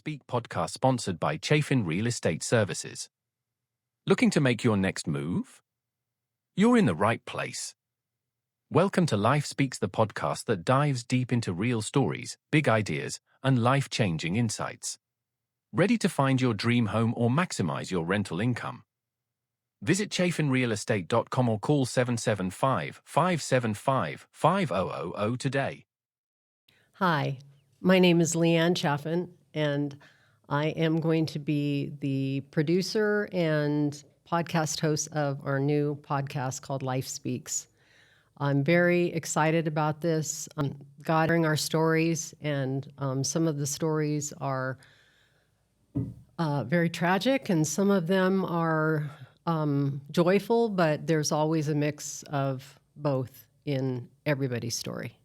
Speak podcast sponsored by Chafin Real Estate Services. Looking to make your next move? You're in the right place. Welcome to LifeSpeaks, the podcast that dives deep into real stories, big ideas, and life-changing insights. Ready to find your dream home or maximize your rental income? Visit chafinrealestate.com or call 775-575-5000 today. Hi, my name is Leanne Chaffin, and I am going to be the producer and podcast host of our new podcast called LifeSpeaks. I'm very excited about this. Gathering our stories, and some of the stories are very tragic, and some of them are joyful, but there's always a mix of both in everybody's story.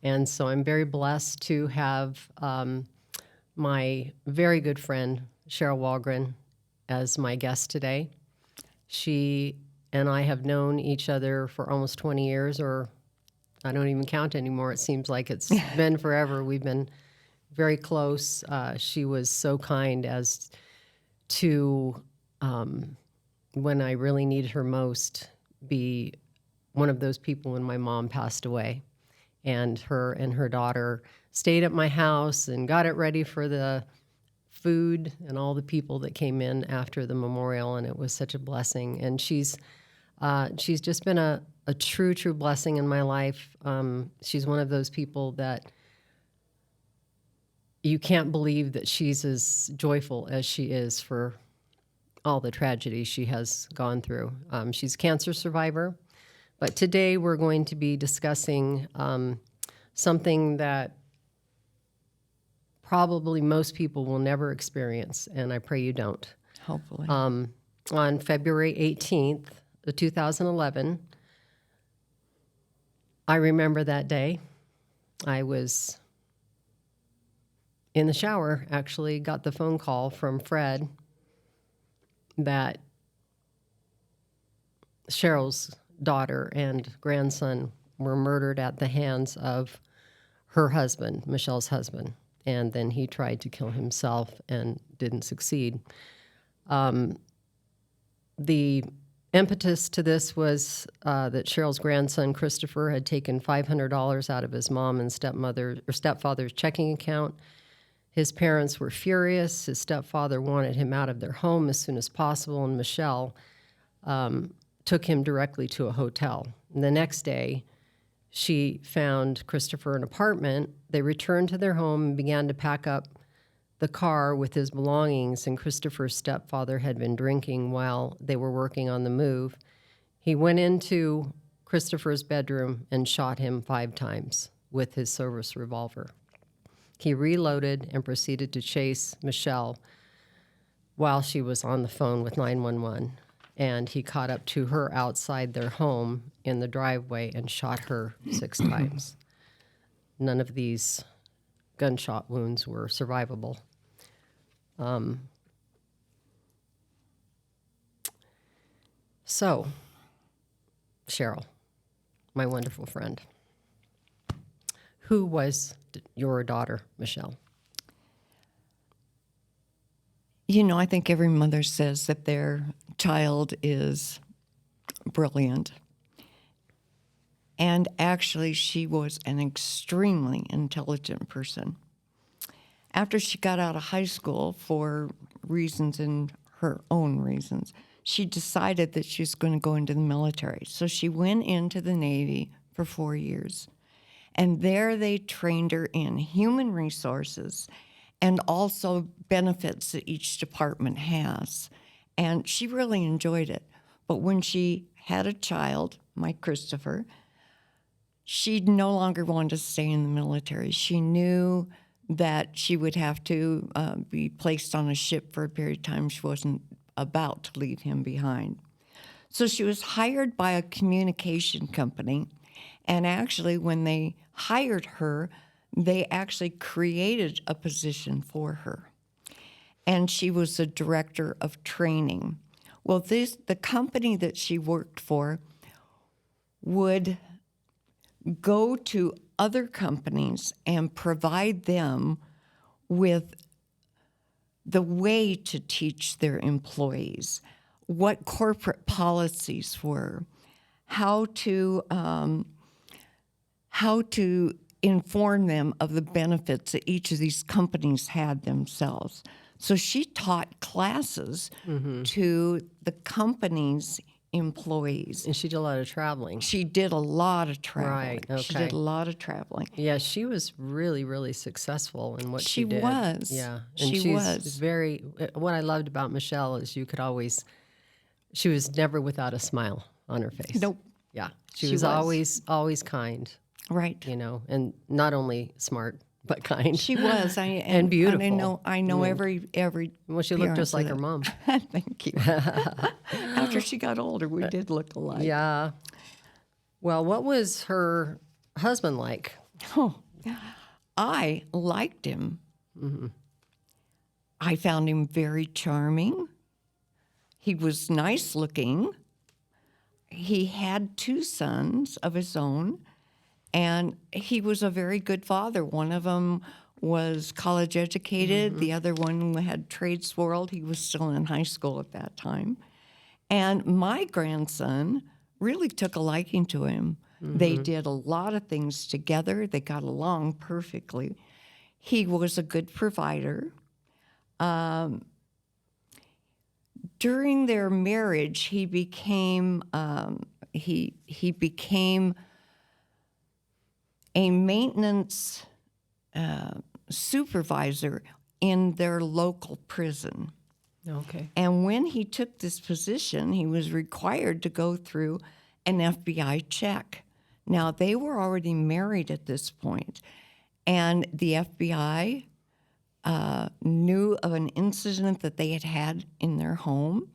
And so I'm very blessed to have my very good friend, Cheryl Wahlgren, as my guest today. She and I have known each other for almost 20 years, or I don't even count anymore. It seems like it's been forever. We've been very close. She was so kind as to, when I really needed her most, be one of those people when my mom passed away. And her daughter stayed at my house and got it ready for the food and all the people that came in after the memorial, and it was such a blessing. And she's just been a true blessing in my life. She's one of those people that you can't believe that she's as joyful as she is for all the tragedy she has gone through. She's a cancer survivor. But today we're going to be discussing something that probably most people will never experience, and I pray you don't. Hopefully. On February 18th, 2011, I remember that day. I was in the shower, actually, got the phone call from Fred that Cheryl's daughter and grandson were murdered at the hands of her husband, Michelle's husband, and then he tried to kill himself and didn't succeed. The impetus to this was that Cheryl's grandson, Christopher, had taken $500 out of his mom and stepfather's checking account. His parents were furious. His stepfather wanted him out of their home as soon as possible, and Michelle took him directly to a hotel. And the next day, she found Christopher an apartment. They returned to their home and began to pack up the car with his belongings, and Christopher's stepfather had been drinking while they were working on the move. He went into Christopher's bedroom and shot him 5 times with his service revolver. He reloaded and proceeded to chase Michelle while she was on the phone with 911. And he caught up to her outside their home in the driveway and shot her 6 times. None of these gunshot wounds were survivable. So, Cheryl, my wonderful friend, who was your daughter, Michelle? You know, I think every mother says that their child is brilliant. And actually, she was an extremely intelligent person. After she got out of high school, for reasons and her own reasons, she decided that she was going to go into the military. So she went into the Navy for 4 years. And there they trained her in human resources and also benefits that each department has. And she really enjoyed it. But when she had a child, my Christopher, she no longer wanted to stay in the military. She knew that she would have to be placed on a ship for a period of time. She wasn't about to leave him behind. So she was hired by a communication company. And actually, when they hired her, they actually created a position for her. And she was the director of training. Well, the company that she worked for would go to other companies and provide them with the way to teach their employees, what corporate policies were, how to inform them of the benefits that each of these companies had themselves. So she taught classes to the company's employees. And she did a lot of traveling. She did a lot of traveling. Right, She okay. did a lot of traveling. Yeah, she was really, really successful in what she She did. was. Yeah, and She she's was. very. What I loved about Michelle is you could always. She was never without a smile on her face. Nope. Yeah, she She was was. always kind. Right. You know, and not only smart but kind. She was. And beautiful. And I know every Well, she looked just like her parent mom. that- Thank you. After she got older, we did look alike. Yeah. Well, what was her husband like? Oh, I liked him. I found him very charming. He was nice looking. He had 2 sons of his own, and he was a very good father. One of them was college educated. The other one had trades world. He was still in high school at that time. And my grandson really took a liking to him. They did a lot of things together. They got along perfectly. He was a good provider. During their marriage, he became he became a maintenance supervisor in their local prison. Okay. And when he took this position, he was required to go through an FBI check. Now, they were already married at this point, and the FBI knew of an incident that they had had in their home,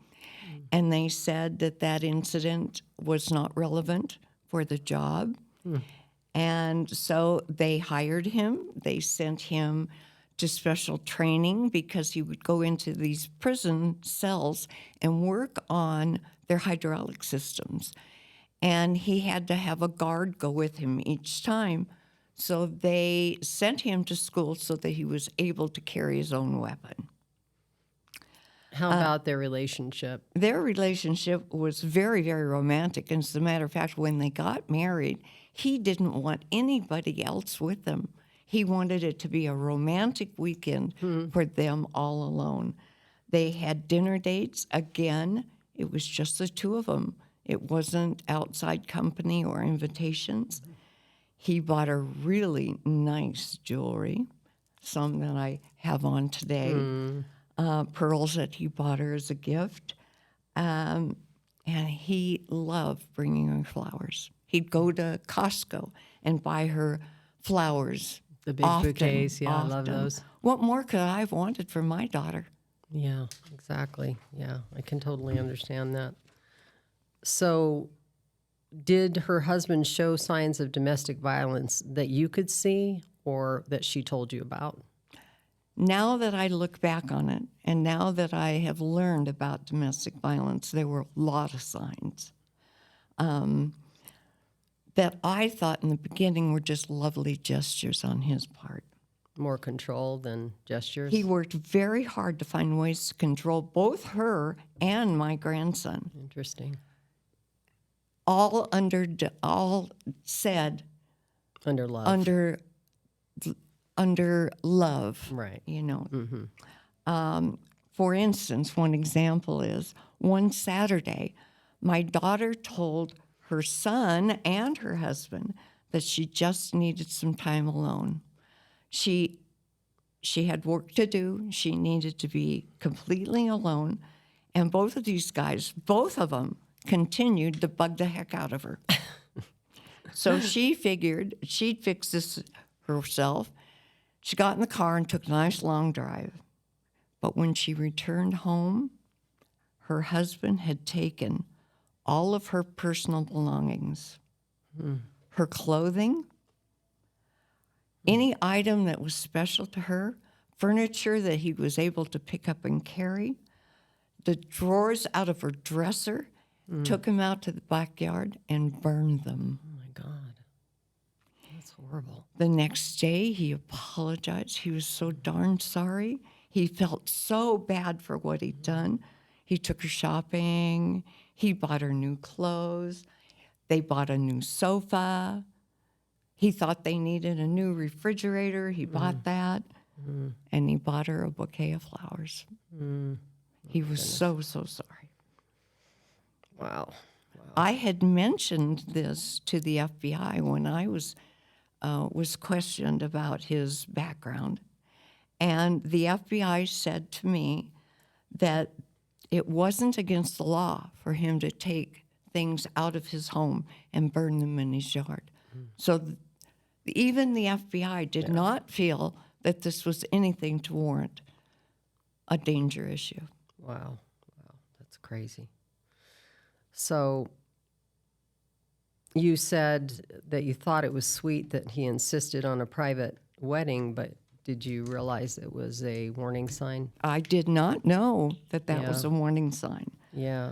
and they said that that incident was not relevant for the job. And so they hired him. They sent him to special training because he would go into these prison cells and work on their hydraulic systems. And he had to have a guard go with him each time. So they sent him to school so that he was able to carry his own weapon. How about their relationship? Their relationship was very, very romantic. And as a matter of fact, when they got married, he didn't want anybody else with them. He wanted it to be a romantic weekend for them all alone. They had dinner dates. Again, it was just the 2 of them. It wasn't outside company or invitations. He bought her really nice jewelry, some that I have on today, pearls that he bought her as a gift. And he loved bringing her flowers. He'd go to Costco and buy her flowers. The big bouquets, yeah, I love often. those. What more could I have wanted for my daughter? Yeah, exactly. Yeah, I can totally understand that. So, did her husband show signs of domestic violence that you could see or that she told you about? Now that I look back on it, and now that I have learned about domestic violence, there were a lot of signs that I thought in the beginning were just lovely gestures on his part. More control than gestures? He worked very hard to find ways to control both her and my grandson. Interesting. All said Under love. under love. Right. You know. For instance, one example is one Saturday, my daughter told her son and her husband that she just needed some time alone. She had work to do. She needed to be completely alone. And both of these guys, both of them, continued to bug the heck out of her. So she figured she'd fix this herself. She got in the car and took a nice long drive. But when she returned home, her husband had taken all of her personal belongings, her clothing, any item that was special to her, furniture that he was able to pick up and carry, the drawers out of her dresser, took him out to the backyard and burned them. Oh, my God. That's horrible. The next day, he apologized. He was so darn sorry. He felt so bad for what he'd done. He took her shopping. He bought her new clothes. They bought a new sofa. He thought they needed a new refrigerator. He bought that. And he bought her a bouquet of flowers. He was so sorry. Wow. I had mentioned this to the FBI when I was questioned about his background. And the FBI said to me that it wasn't against the law for him to take things out of his home and burn them in his yard. So even the FBI did not feel that this was anything to warrant a danger issue. Wow. That's crazy. So you said that you thought it was sweet that he insisted on a private wedding, but did you realize it was a warning sign? I did not know that was a warning sign. Yeah.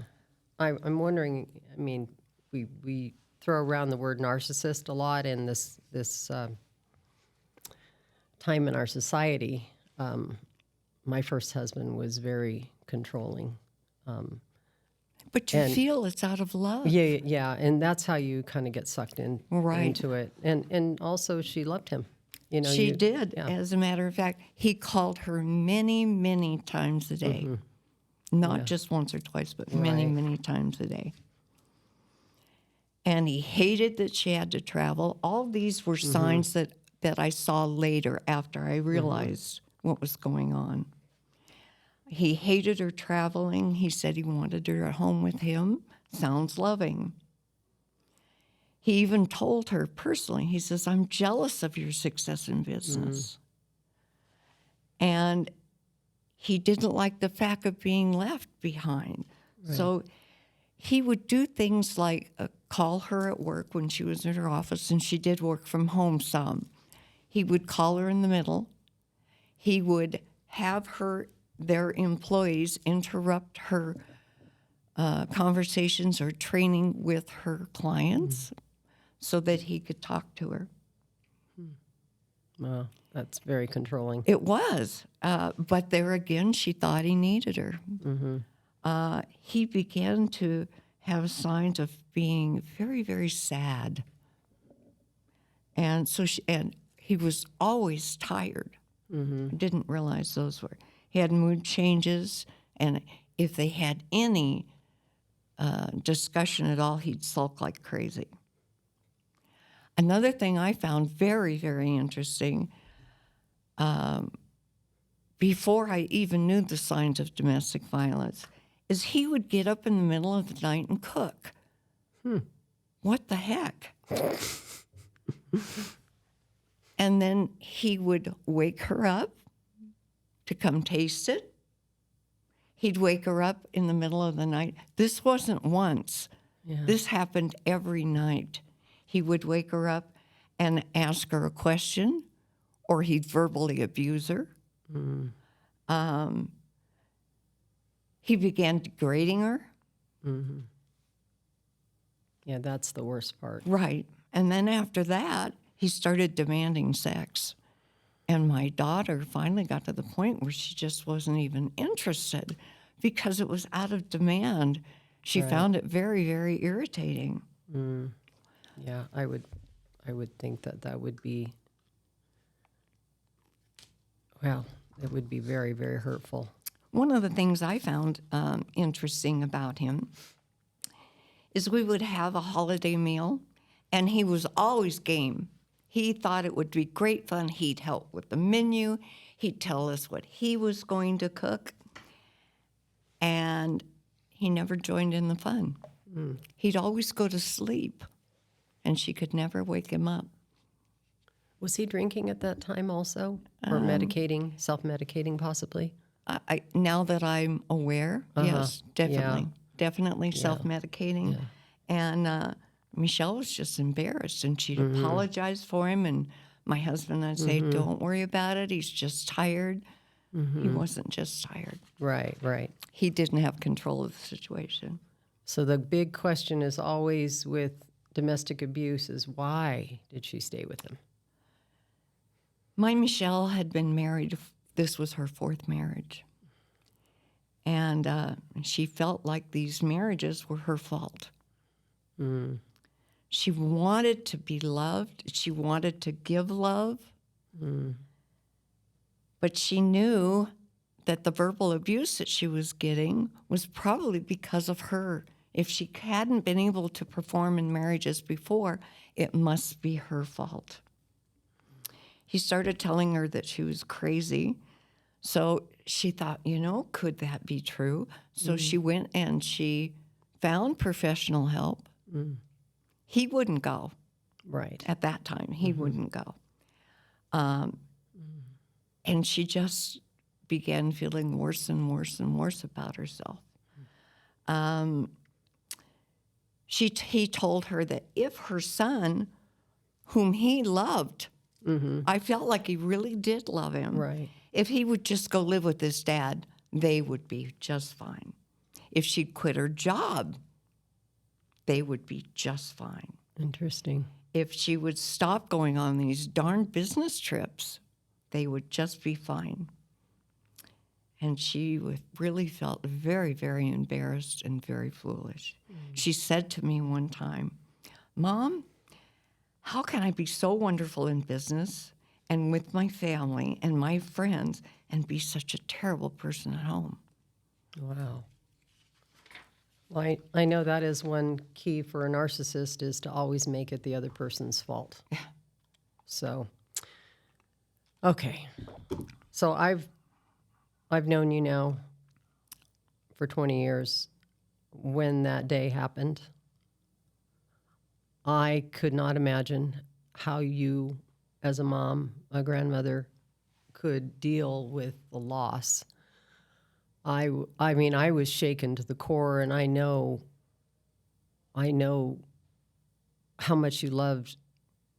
I'm wondering, I mean, we throw around the word narcissist a lot in this time in our society. My first husband was very controlling. But you feel it's out of love. Yeah, and that's how you kind of get sucked into it. And also, she loved him. You know, she did. Yeah. As a matter of fact, he called her many, many times a day. Not just once or twice, but many, many times a day. And he hated that she had to travel. All these were signs that I saw later after I realized what was going on. He hated her traveling. He said he wanted her at home with him. Sounds loving. He even told her personally, he says, I'm jealous of your success in business. And he didn't like the fact of being left behind. Right. So he would do things like call her at work when she was in her office, and she did work from home some. He would call her in the middle. He would have their employees interrupt her conversations or training with her clients so that he could talk to her. Wow, that's very controlling. It was. But there again, she thought he needed her. He began to have signs of being very, very sad. And so he was always tired. I didn't realize those were. He had mood changes, and if they had any discussion at all, he'd sulk like crazy. Another thing I found very, very interesting, before I even knew the signs of domestic violence, is he would get up in the middle of the night and cook. What the heck? And then he would wake her up to come taste it. He'd wake her up in the middle of the night. This wasn't once. Yeah. This happened every night. He would wake her up and ask her a question, or he'd verbally abuse her. He began degrading her. Yeah, that's the worst part. Right. And then after that, he started demanding sex. And my daughter finally got to the point where she just wasn't even interested because it was out of demand. She found it very, very irritating. Yeah, I would think that would be, well, it would be very, very hurtful. One of the things I found interesting about him is we would have a holiday meal, and he was always game. He thought it would be great fun. He'd help with the menu. He'd tell us what he was going to cook. And he never joined in the fun. He'd always go to sleep, and she could never wake him up. Was he drinking at that time also? Or medicating, self-medicating possibly? Now that I'm aware, yes, definitely. Yeah. Definitely self-medicating. Yeah. And Michelle was just embarrassed, and she'd apologize for him, and my husband would say, don't worry about it, he's just tired. He wasn't just tired. Right. He didn't have control of the situation. So the big question is always with domestic abuse is why did she stay with him? My Michelle had been married this was her fourth marriage. And she felt like these marriages were her fault. Mm. She wanted to be loved. She wanted to give love. Mm. But she knew that the verbal abuse that she was getting was probably because of her. If she hadn't been able to perform in marriages before, it must be her fault. He started telling her that she was crazy. So she thought, could that be true? So she went and she found professional help. Mm. He wouldn't go. Right. At that time, he wouldn't go. And she just began feeling worse and worse and worse about herself. He told her that if her son, whom he loved, I felt like he really did love him. Right. If he would just go live with his dad, they would be just fine. If she'd quit her job, they would be just fine. Interesting. If she would stop going on these darn business trips, they would just be fine. And she really felt very, very embarrassed and very foolish. She said to me one time, "Mom, how can I be so wonderful in business and with my family and my friends and be such a terrible person at home?" Wow. Well, I know that is one key for a narcissist is to always make it the other person's fault. Yeah. So, okay. So I've known you now for 20 years. When that day happened, I could not imagine how you, as a mom, a grandmother, could deal with the loss. I mean, I was shaken to the core, and I know how much you loved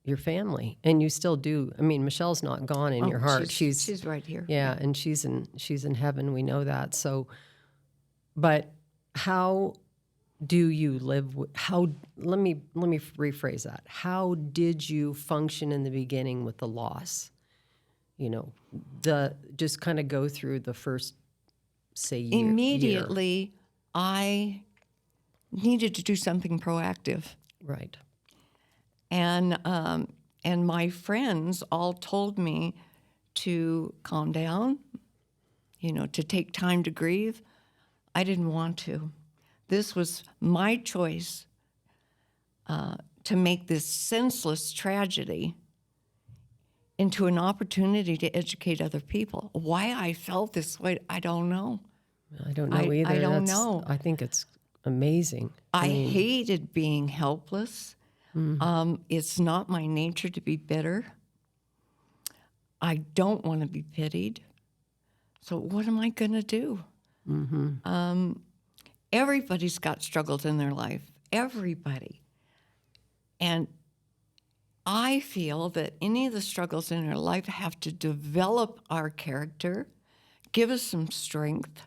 your family, and you still do. I mean, Michelle's not gone in your heart. She's right here. Yeah, and she's in heaven. We know that. So, but how do you live? Let me rephrase that. How did you function in the beginning with the loss? Just kind of go through the first, say, year. Immediately, I needed to do something proactive. Right. And my friends all told me to calm down, to take time to grieve. I didn't want to. This was my choice to make this senseless tragedy into an opportunity to educate other people. Why I felt this way, I don't know. I don't know either. I don't know. I think it's amazing. I hated being helpless. It's not my nature to be bitter. I don't want to be pitied. So what am I going to do? Everybody's got struggles in their life. Everybody. And I feel that any of the struggles in our life have to develop our character, give us some strength.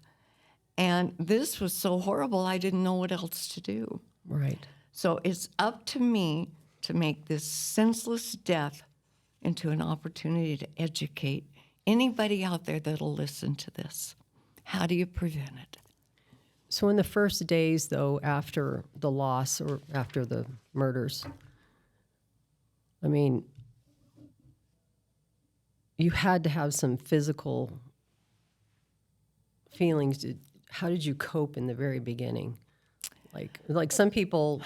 And this was so horrible, I didn't know what else to do. Right. So it's up to me to make this senseless death into an opportunity to educate anybody out there that'll listen to this. How do you prevent it? So in the first days, though, after the loss or after the murders, I mean, you had to have some physical feelings. How did you cope in the very beginning? Like some people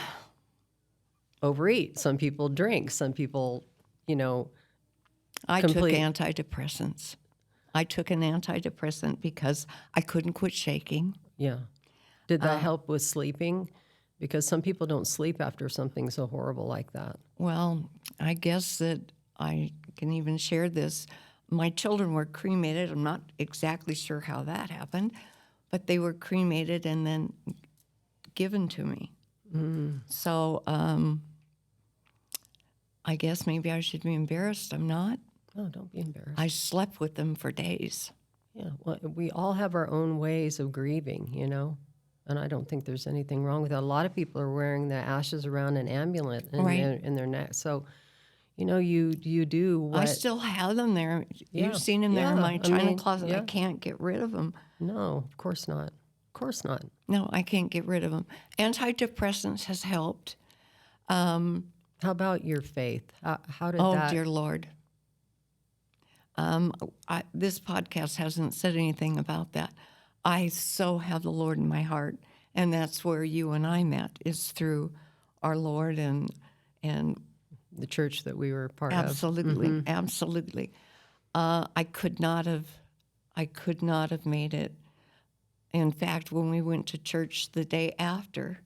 overeat, some people drink, some people, I took antidepressants. I took an antidepressant because I couldn't quit shaking. Yeah. Did that help with sleeping? Because some people don't sleep after something so horrible like that. Well, I guess that I can even share this. My children were cremated. I'm not exactly sure how that happened, but they were cremated and then given to me. So I guess maybe I should be embarrassed. I'm not. Oh, don't be embarrassed. I slept with them for days. Yeah, well, we all have our own ways of grieving, and I don't think there's anything wrong with that. A lot of people are wearing the ashes around an amulet in, Right. in their neck. So, you do what. I still have them there. Yeah. You've seen them there in Yeah. my china closet. Yeah. I can't get rid of them. No, of course not. Of course not. No, I can't get rid of them. Antidepressants has helped. How about your faith? How did Oh, that? dear Lord. This podcast hasn't said anything about that. I so have the Lord in my heart, and that's where you and I met, is through our Lord and The church that we were part absolutely, of. absolutely. I could not have made it. In fact, when we went to church the day after,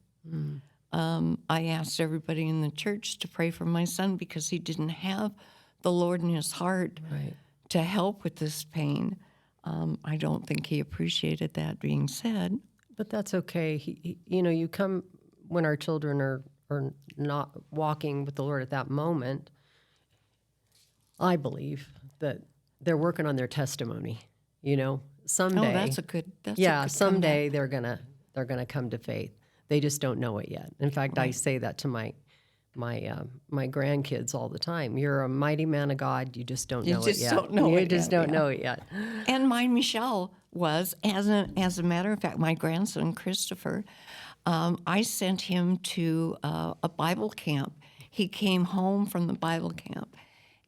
I asked everybody in the church to pray for my son because he didn't have the Lord in his heart Right. to help with this pain. I don't think he appreciated that being said. But that's okay. You come when our children are not walking with the Lord at that moment. I believe that they're working on their testimony. Someday. Oh, that's a good. That's yeah, a good someday comeback. they're gonna come to faith. They just don't know it yet. In fact, I say that to my grandkids all the time. You're a mighty man of God. You just don't know it yet. You just don't know it yet. And mine, Michelle, was as a matter of fact, my grandson Christopher. I sent him to a Bible camp. He came home from the Bible camp,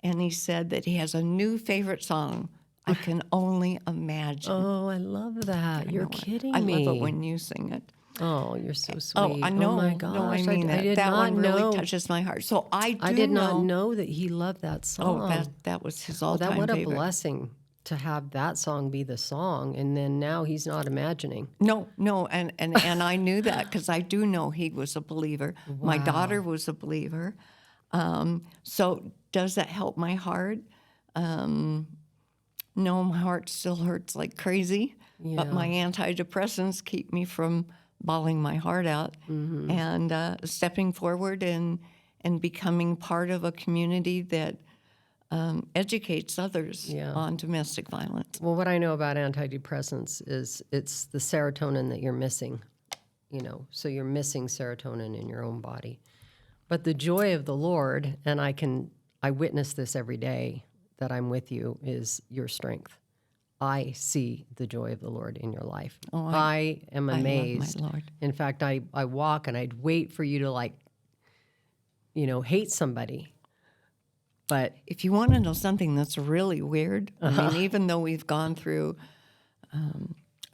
and he said that he has a new favorite song. I can only imagine. Oh, I love that. You're kidding me. I love it when you sing it. Oh, you're so sweet. Oh, I know. Oh my gosh. No, I mean I did that not one know. really touches my heart. So I did not know. know that he loved that song. Oh, that was his all-time What a favorite. blessing to have that song be the song, and then now he's not imagining. No, and I knew that because I do know he was a believer. My daughter was a believer. So does that help my heart? No, my heart still hurts like crazy, but my antidepressants keep me from bawling my heart out and stepping forward and becoming part of a community that educates others on domestic violence. Well, what I know about antidepressants is it's the serotonin that you're missing, so you're missing serotonin in your own body. But the joy of the Lord, and I witness this every day that I'm with you, is your strength. I see the joy of the Lord in your life. Oh, I am amazed. I love my Lord. In fact, I walk and I'd wait for you to hate somebody. But if you want to know something that's really weird, I mean, even though we've gone through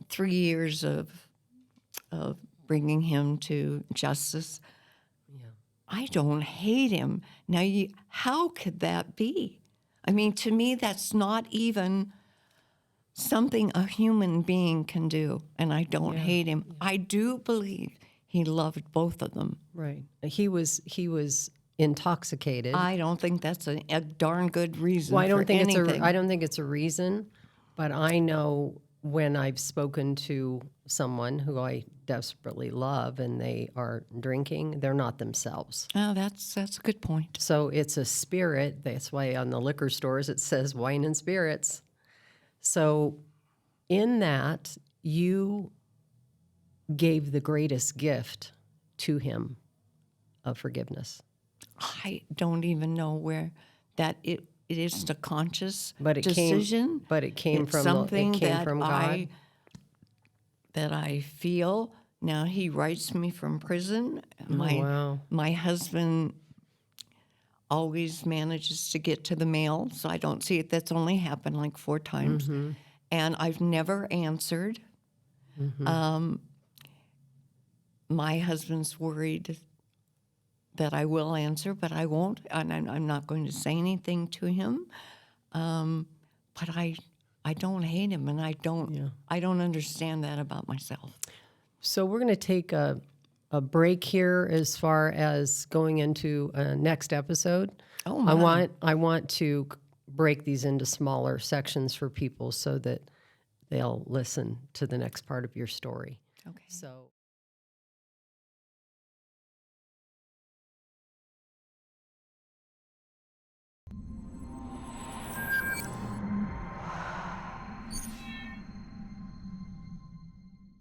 3 years of bringing him to justice, I don't hate him. Now, how could that be? I mean, to me, that's not even something a human being can do, and I don't hate him. I do believe he loved both of them. Right. He was intoxicated. I don't think that's a darn good reason. Well, I don't think anything. I don't think it's a reason, but I know when I've spoken to someone who I desperately love and they are drinking, they're not themselves. Oh, that's a good point. So it's a spirit. That's why on the liquor stores it says wine and spirits. So in that, you gave the greatest gift to him of forgiveness. I don't even know where that it is a conscious but it decision. It came from something from God. That I feel. Now he writes me from prison. My husband always manages to get to the mail, so I don't see it. That's only happened like 4 times. And I've never answered. My husband's worried that I will answer, but I won't, and I'm not going to say anything to him. But I don't hate him, and I don't understand that about myself. So we're going to take a break here as far as going into a next episode. Oh my. I want to break these into smaller sections for people so that they'll listen to the next part of your story. Okay. So.